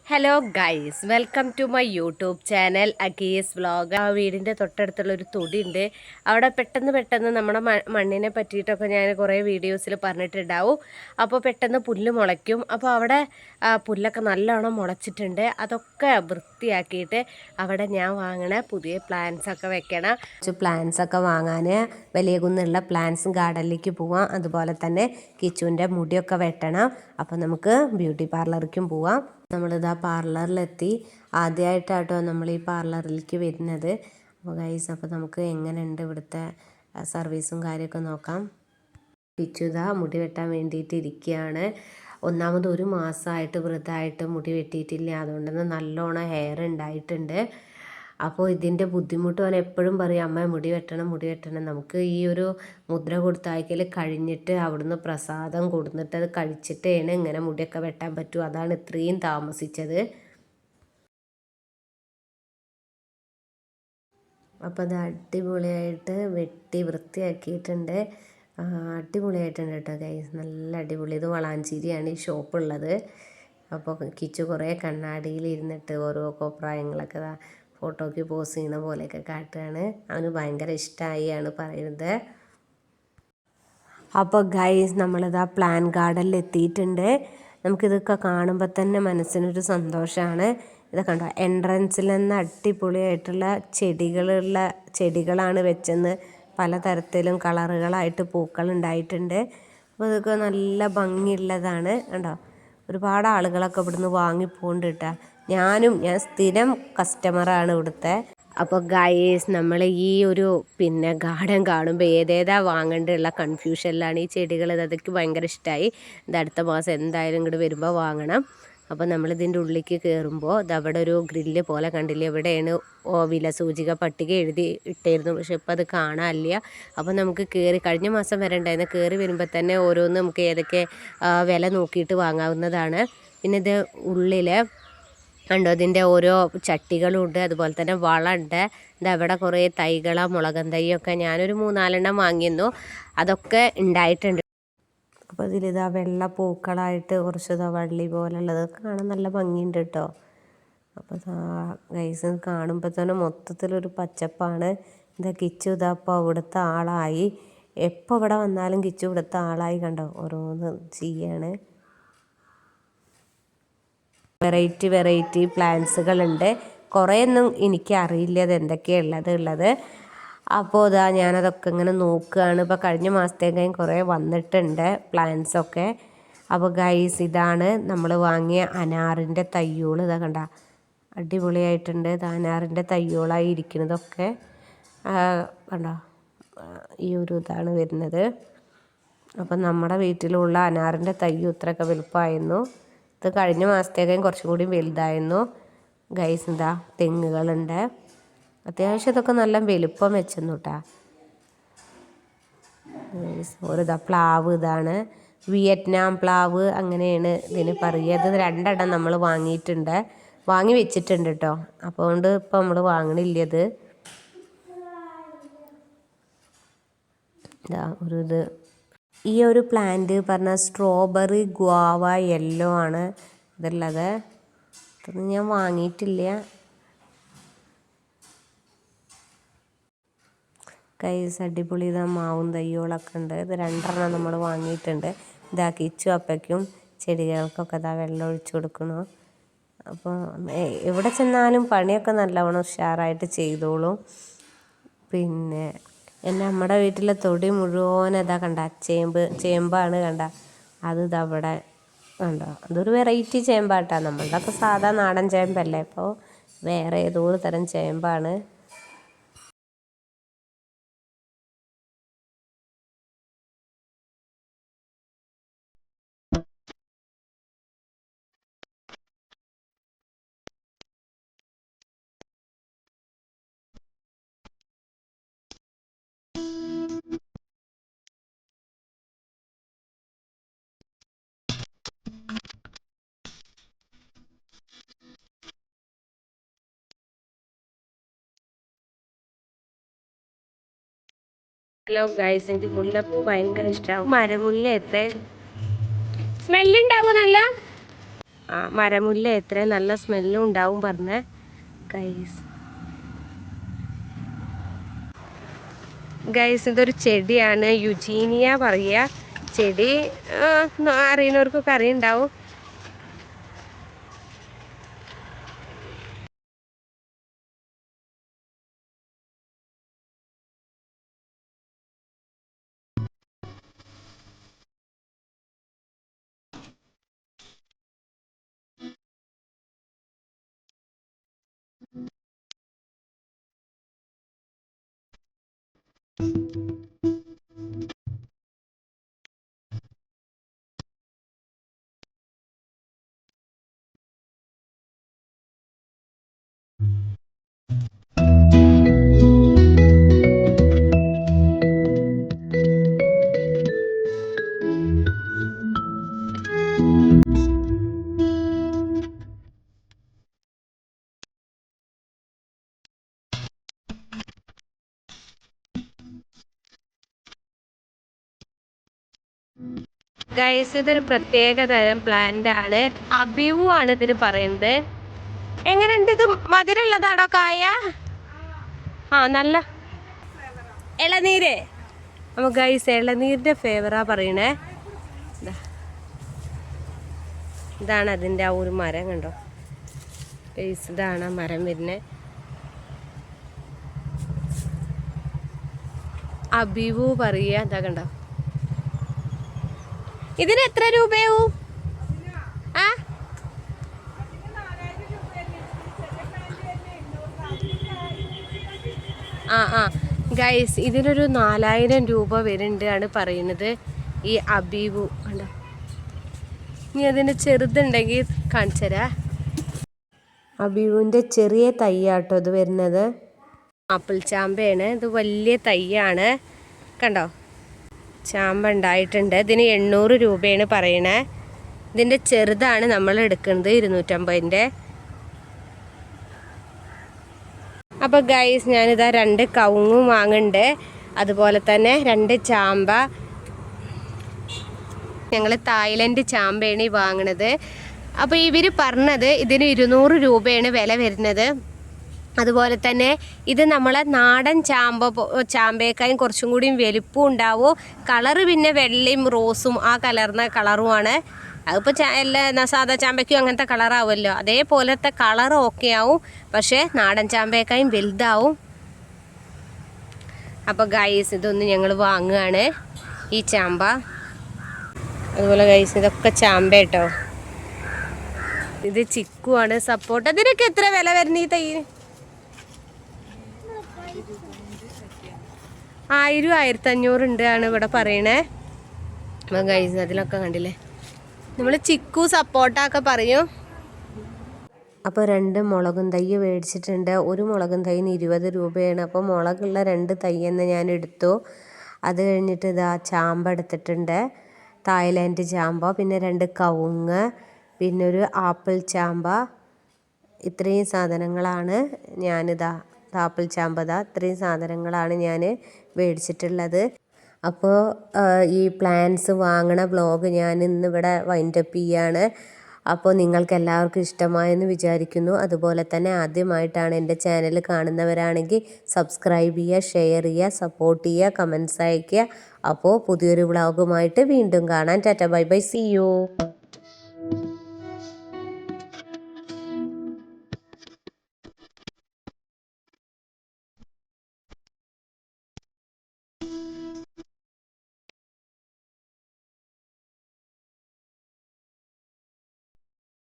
Hello guys, welcome to my YouTube channel അഗീസ് vlog. ആ വീടിൻ്റെ തൊട്ടടുത്തുള്ള ഒരു തൊടിയുണ്ട്. അവിടെ പെട്ടെന്ന് നമ്മുടെ മണ്ണിനെ പറ്റിയിട്ടൊക്കെ ഞാൻ കുറേ വീഡിയോസിൽ പറഞ്ഞിട്ടുണ്ടാവും. അപ്പോൾ പെട്ടെന്ന് പുല്ല് മുളയ്ക്കും. അപ്പോൾ അവിടെ പുല്ലൊക്കെ നല്ലോണം മുളച്ചിട്ടുണ്ട്. അതൊക്കെ വൃത്തിയാക്കിയിട്ട് അവിടെ ഞാൻ വാങ്ങണ പുതിയ പ്ലാന്റ്സ് ഒക്കെ വെക്കണം. പ്ലാന്റ്സ് ഒക്കെ വാങ്ങാൻ വലിയ കുന്നുള്ള പ്ലാന്റ്സും ഗാർഡനിലേക്ക് പോവാം. അതുപോലെ തന്നെ കിച്ചുവിൻ്റെ മുടിയൊക്കെ വെട്ടണം. അപ്പോൾ നമുക്ക് ബ്യൂട്ടി പാർലറിലേക്കും പോവാം. നമ്മളിതാ പാർലറിലെത്തി. ആദ്യമായിട്ടാട്ടോ നമ്മൾ ഈ പാർലറിലേക്ക് വരുന്നത്. അപ്പോൾ ഗൈസ്, അപ്പോൾ നമുക്ക് എങ്ങനെയുണ്ട് ഇവിടുത്തെ സർവീസും കാര്യമൊക്കെ നോക്കാം. പിച്ചുതാ മുടി വെട്ടാൻ വേണ്ടിയിട്ട് ഇരിക്കുകയാണ്. ഒന്നാമത് ഒരു മാസമായിട്ട് വ്രതമായിട്ട് മുടി വെട്ടിയിട്ടില്ല. അതുകൊണ്ട് തന്നെ നല്ലോണം ഹെയർ ഉണ്ടായിട്ടുണ്ട്. അപ്പോൾ ഇതിൻ്റെ ബുദ്ധിമുട്ട് പോലെ എപ്പോഴും പറയും, അമ്മ മുടി വെട്ടണം മുടി വെട്ടണം. നമുക്ക് ഈ ഒരു മുദ്ര കൊടുത്തയക്കൽ കഴിഞ്ഞിട്ട് അവിടുന്ന് പ്രസാദം കൊടുത്തിട്ട് അത് കഴിച്ചിട്ടാണ് ഇങ്ങനെ മുടിയൊക്കെ വെട്ടാൻ പറ്റൂ. അതാണ് ഇത്രയും താമസിച്ചത്. അപ്പോൾ അത് അടിപൊളിയായിട്ട് വെട്ടി വൃത്തിയാക്കിയിട്ടുണ്ട്. അടിപൊളിയായിട്ടുണ്ട് കേട്ടോ ഗൈസ്, നല്ല അടിപൊളി. ഇത് വളാഞ്ചേരിയാണ് ഈ ഷോപ്പുള്ളത്. അപ്പോൾ കിച്ചു കുറേ കണ്ണാടിയിൽ ഇരുന്നിട്ട് ഓരോ കോപ്രായങ്ങളൊക്കെ ഫോട്ടോയ്ക്ക് പോസ് ചെയ്യുന്ന പോലെയൊക്കെ കാട്ടുകയാണ്. അവന് ഭയങ്കര ഇഷ്ടമായി ആണ് പറയുന്നത്. അപ്പോൾ ഗൈസ്, നമ്മളിതാ പ്ലാൻ ഗാർഡനിൽ എത്തിയിട്ടുണ്ട്. നമുക്കിതൊക്കെ കാണുമ്പോൾ തന്നെ മനസ്സിനൊരു സന്തോഷമാണ്. ഇതൊക്കെ കണ്ടോ, എൻട്രൻസിൽ നിന്ന് അടിപൊളിയായിട്ടുള്ള ചെടികളാണ് വെച്ചെന്ന്. പലതരത്തിലും കളറുകളായിട്ട് പൂക്കൾ ഉണ്ടായിട്ടുണ്ട്. അപ്പോൾ ഇതൊക്കെ നല്ല ഭംഗിയുള്ളതാണ് കണ്ടോ. ഒരുപാട് ആളുകളൊക്കെ ഇവിടുന്ന് വാങ്ങിപ്പോണ്ട് കേട്ടോ. ഞാൻ സ്ഥിരം കസ്റ്റമറാണ് ഇവിടുത്തെ. അപ്പോൾ ഗൈസ്, നമ്മൾ ഈ ഒരു ഗാർഡൻ കാണുമ്പോൾ ഏതേതാ വാങ്ങേണ്ടതുള്ള കൺഫ്യൂഷനിലാണ്. ഈ ചെടികൾ അതൊക്കെ ഭയങ്കര ഇഷ്ടമായി. ഇത് അടുത്ത മാസം എന്തായാലും ഇങ്ങോട്ട് വരുമ്പോൾ വാങ്ങണം. അപ്പോൾ നമ്മളിതിൻ്റെ ഉള്ളിലേക്ക് കയറുമ്പോൾ ഇതവിടെ ഒരു ഗ്രില്ല് പോലെ കണ്ടില്ലേ, എവിടെയാണ് വില സൂചിക പട്ടിക എഴുതി ഇട്ടായിരുന്നു. പക്ഷെ ഇപ്പോൾ അത് കാണാനില്ല. അപ്പോൾ നമുക്ക് കഴിഞ്ഞ മാസം വരെ ഉണ്ടായിരുന്നു. കയറി വരുമ്പോൾ തന്നെ ഓരോന്ന് നമുക്ക് ഏതൊക്കെ വില നോക്കിയിട്ട് വാങ്ങാവുന്നതാണ്. പിന്നെ ഇത് ഉള്ളിൽ കണ്ടോ, ഇതിൻ്റെ ഓരോ ചട്ടികളുണ്ട്. അതുപോലെ തന്നെ വളമുണ്ട്. ഇതവിടെ കുറേ മുളകൻ തൈയൊക്കെ ഞാനൊരു 3-4 വാങ്ങിയിരുന്നു. അതൊക്കെ ഉണ്ടായിട്ടുണ്ട്. അപ്പോൾ ഇതിലിതാ വെള്ള പൂക്കളായിട്ട് കുറച്ച് വള്ളി പോലുള്ളത് കാണാൻ നല്ല ഭംഗിയുണ്ട് കേട്ടോ. അപ്പോൾ ഗൈസ്, കാണുമ്പോൾ തന്നെ മൊത്തത്തിലൊരു പച്ചപ്പാണ്. കിച്ചു അപ്പോൾ ഇവിടുത്തെ ആളായി. എപ്പോൾ ഇവിടെ വന്നാലും കിച്ചു ഇവിടുത്തെ ആളായി. കണ്ടോ, ഓരോന്ന് ചെയ്യാണ്. വെറൈറ്റി പ്ലാന്റ്സുകളുണ്ട്. കുറേയൊന്നും എനിക്കറിയില്ല അത് എന്തൊക്കെയാണ് ഉള്ളത്. അപ്പോൾ ഞാനതൊക്കെ ഇങ്ങനെ നോക്കുകയാണ്. ഇപ്പോൾ കഴിഞ്ഞ മാസത്തേക്കായും കുറേ വന്നിട്ടുണ്ട് പ്ലാന്റ്സൊക്കെ. അപ്പോൾ ഗൈസ്, ഇതാണ് നമ്മൾ വാങ്ങിയ അനാറിൻ്റെ തയ്യോള്. ഇതാ കണ്ട, അടിപൊളിയായിട്ടുണ്ട്. ഇത് അനാറിൻ്റെ തയ്യോളായി ഇരിക്കുന്നതൊക്കെ കണ്ടോ, ഈ ഒരു ഇതാണ് വരുന്നത്. അപ്പം നമ്മുടെ വീട്ടിലുള്ള അനാറിൻ്റെ തയ്യും ഇത്രയൊക്കെ വലുപ്പമായിരുന്നു. ഇത് കഴിഞ്ഞ മാസത്തേക്കും കുറച്ചും കൂടി വലുതായിരുന്നു. ഗൈസ്, ഇതാ തെങ്ങുകളുണ്ട്. അത്യാവശ്യം ഇതൊക്കെ നല്ല വലുപ്പം വെച്ചെന്നു കേട്ടാ. ഒരു പ്ലാവ്, ഇതാണ് വിയറ്റ്നാം പ്ലാവ് അങ്ങനെയാണ് ഇതിന് പറയുക. ഇത് 2 നമ്മൾ വാങ്ങി വെച്ചിട്ടുണ്ട് കേട്ടോ. അപ്പോൾ കൊണ്ട് ഇപ്പം നമ്മൾ വാങ്ങണില്ലത്. ഈ ഒരു പ്ലാന്റ് പറഞ്ഞാൽ സ്ട്രോബെറി ഗുവാവ യെല്ലോ ആണ് ഇതുള്ളത്. ഇതൊന്നും ഞാൻ വാങ്ങിയിട്ടില്ല. ഗൈസ്, അടിപൊളി. മാവും തയ്യോളൊക്കെ ഉണ്ട്. ഇത് 2 നമ്മൾ വാങ്ങിയിട്ടുണ്ട്. കിച്ചു അപ്പയ്ക്കും ചെടികൾക്കൊക്കെ വെള്ളം ഒഴിച്ചു കൊടുക്കണു. അപ്പോൾ എവിടെ ചെന്നാലും പണിയൊക്കെ നല്ലവണ്ണം ഉഷാറായിട്ട് ചെയ്തോളും. പിന്നെ നമ്മുടെ വീട്ടിലെ തൊടി മുഴുവൻ കണ്ട ചേമ്പാണ് കണ്ട. അത് ഇതവിടെ കണ്ടോ, അതൊരു വെറൈറ്റി ചേമ്പാട്ടാ. നമ്മളുടെ അപ്പോൾ സാധാ നാടൻ ചേമ്പല്ലേ. അപ്പോൾ വേറെ ഏതോ ഒരു തരം ചേമ്പാണ്. ഹലോ ഗൈസ്, എനിക്ക് മുല്ലപ്പൂ ഭയങ്കര ഇഷ്ടമാവും. മരമുല്ലത്തെ സ്മെല്ലുണ്ടാവും നല്ല. ആ മരമുല്ല എത്ര നല്ല സ്മെല്ലും ഉണ്ടാവും പറഞ്ഞ ഗൈസ് ഇതൊരു ചെടിയാണ്, യുജീനിയ പറയുക. ചെടി അറിയുന്നവർക്കൊക്കെ അറിയുണ്ടാവും. ഗൈസ് ഇതൊരു പ്രത്യേക തരം പ്ലാന്റ് ആണ്, അബിവു ആണ് ഇതിന് പറയുന്നത്. എങ്ങനെയുണ്ട് ഇത്? മധുരമുള്ളതാണോ കായ? ആ നല്ല ഇളനീര്. അപ്പൊ ഗൈസ് ഇളനീരിന്റെ ഫേവറാ പറയണേ. ഇതാണ് അതിൻ്റെ ആ ഒരു മരം, കണ്ടോ ഗൈസ്? ഇതാണ് ആ മരം വരുന്നത്. അബിവു പറയുക. എന്താ കണ്ടോ? ഇതിന് എത്ര രൂപയാവും? ആ ആ ആ ഗൈസ് ഇതിനൊരു 4000 രൂപ വരുന്നുണ്ട് പറയുന്നത്, ഈ അബീവു. കണ്ടോ? ഇനി അതിന് ചെറുതുണ്ടെങ്കിൽ കാണിച്ചുതരാ. അബീവുവിൻ്റെ ചെറിയ തൈയാട്ടോ ഇത് വരുന്നത്. ആപ്പിൾ ചാമ്പയാണ് ഇത്, വലിയ തൈയാണ്. കണ്ടോ? ചാമ്പ ഉണ്ടായിട്ടുണ്ട്. ഇതിന് 800 രൂപയാണ് പറയണേ. ഇതിൻ്റെ ചെറുതാണ് നമ്മൾ എടുക്കുന്നത്, 250-ൻ്റെ. അപ്പോൾ ഗൈസ് ഞാനിതാ 2 കവുങ്ങും വാങ്ങുന്നുണ്ട്, അതുപോലെ തന്നെ 2 ചാമ്പ. ഞങ്ങൾ തായ്ലൻഡ് ചാമ്പയാണ് ഈ വാങ്ങണത്. അപ്പോൾ ഇവർ പറഞ്ഞത് ഇതിന് 200 രൂപയാണ് വില വരുന്നത്. അതുപോലെ തന്നെ ഇത് നമ്മളെ നാടൻ ചാമ്പയേക്കാളും കുറച്ചും കൂടിയും വലുപ്പം ഉണ്ടാവും. കളറ് പിന്നെ വെള്ളയും റോസും ആ കലർന്ന കളറുമാണ്. അതിപ്പോൾ എല്ലാ സാധാ ചാമ്പയ്ക്കും അങ്ങനത്തെ കളറാവുമല്ലോ, അതേപോലത്തെ കളർ ഓക്കെ ആവും. പക്ഷേ നാടൻ ചാമ്പയേക്കാളും വലുതാവും. അപ്പോൾ ഗൈസ് ഇതൊന്ന് ഞങ്ങൾ വാങ്ങുകയാണ്, ഈ ചാമ്പ. അതുപോലെ ഗൈസ് ഇതൊക്കെ ചാമ്പ കേട്ടോ. ഇത് ചിക്കുവാണ്, സപ്പോർട്ട്. അതിനൊക്കെ എത്ര വില വരുന്ന ഈ തൈ? 1000-1500 ഉണ്ട് ആണ് ഇവിടെ പറയണേ. അപ്പോൾ ഗൈസ് അതിലൊക്കെ കണ്ടില്ലേ, നമ്മൾ ചിക്കു സപ്പോർട്ടൊക്കെ പറയും. അപ്പോൾ 2 മുളകും തൈ മേടിച്ചിട്ടുണ്ട്. ഒരു മുളകും തൈന് 20 രൂപയാണ്. അപ്പോൾ മുളകുള്ള 2 തൈ എന്ന് ഞാൻ എടുത്തു. അത് കഴിഞ്ഞിട്ട് ഇതാ ചാമ്പ എടുത്തിട്ടുണ്ട്, തായ്ലാൻഡ് ചാമ്പ. പിന്നെ 2 കവുങ്ങ്, പിന്നെ ഒരു ആപ്പിൾ ചാമ്പ. ഇത്രയും സാധനങ്ങളാണ് ഞാനിതാ, ആപ്പിൾ ചാമ്പ ഇത്രയും സാധനങ്ങളാണ് ഞാൻ മേടിച്ചിട്ടുള്ളത്. അപ്പോൾ ഈ പ്ലാന്റ്സ് വാങ്ങണ വ്ളോഗ് ഞാൻ ഇന്നിവിടെ വൈൻഡപ്പ് ചെയ്യാണ്. അപ്പോൾ നിങ്ങൾക്ക് എല്ലാവർക്കും ഇഷ്ടമായെന്ന് വിചാരിക്കുന്നു. അതുപോലെ തന്നെ ആദ്യമായിട്ടാണ് എൻ്റെ ചാനൽ കാണുന്നവരാണെങ്കിൽ സബ്സ്ക്രൈബ് ചെയ്യുക, ഷെയർ ചെയ്യുക, സപ്പോർട്ട് ചെയ്യുക, കമൻറ്റ്സ് അയയ്ക്കുക. അപ്പോൾ പുതിയൊരു വ്ളോഗുമായിട്ട് വീണ്ടും കാണാം. Tata bye bye, see U.